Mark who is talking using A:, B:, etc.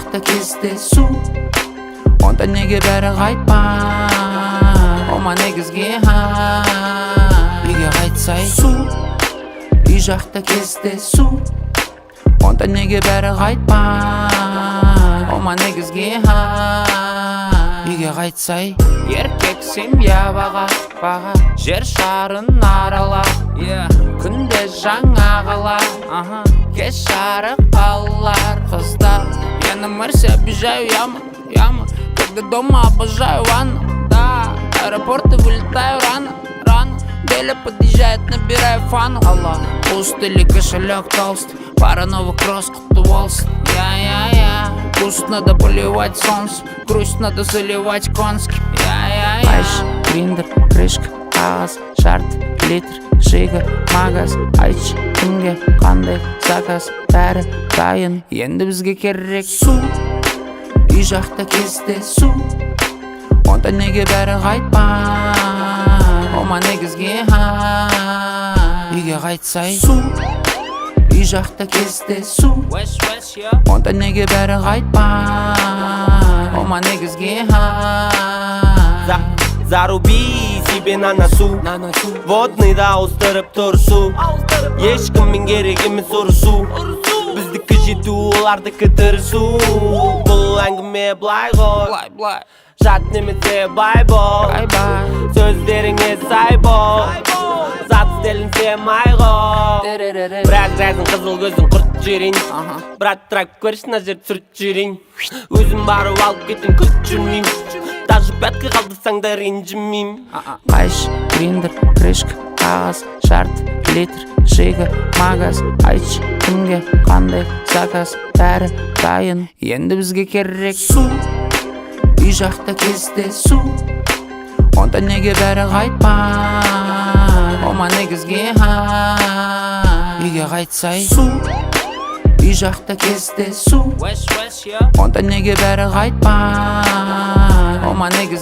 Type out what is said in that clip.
A: жақта кездесу, онда неге бәрі қайтпай? Ома негізге үйге қайтсай су. Үй жақта кездесу, онда неге бәрі қайтпай? Ома негізге үйге қайтсай. Еркек семья баға, жер шарын арала, күнде жаңа қала, кеш жарық қалалар. Қыздар, я на Марсе обижаю яму, когда дома обожаю ванну, да, аэропорты вылетаю рано, Деля подъезжает, набираю фану. Пуст или кошелек толстый, пара новых кросс, құтты болсын. Грусть надо поливать солнце, грусть надо заливать конский. Айш, гриндер, крышка, қағаз, шарт, литр, жига, магаз. Айч, кімге қандай заказ, бәрі дайын, енді бізге керек су. Үй жақта кездесу, онда неге бәрі қайтпай? Ома негізге үйге қайтсай су. Үй жақта кездесу, онда неге бәрі қайтпай? Ома негізге
B: Заруби себе на носу, водныйда ауыстырып тұрсу. Ешкіммен керек емес ұрысу, біздікі жету, олардікі тырысу. Бұл әңгіме былай ғой, жат немесе бай бол, сөздеріңе сай бол, зат стелінсе май ғой. Бірақ жайдың қызыл көзін құрт жерін, брат трак көрші на жер сүрт жерін. Өзім барып алып кетін күт жүрмейм, даже пятка қалдырсаң да ренжімейм.
A: Айш, гриндер, крышка, қағаз, шарт, литр, жига, магаз. Айч, кімге қандай заказ, бәрі дайын, енді бізге керек су. Үй жақта кездесу, онда неге бәрі қайтпай? Ома негізге үйге қайтсай су. Үй жақта кездесу, онда неге бәрі қайтпай? Ома негізге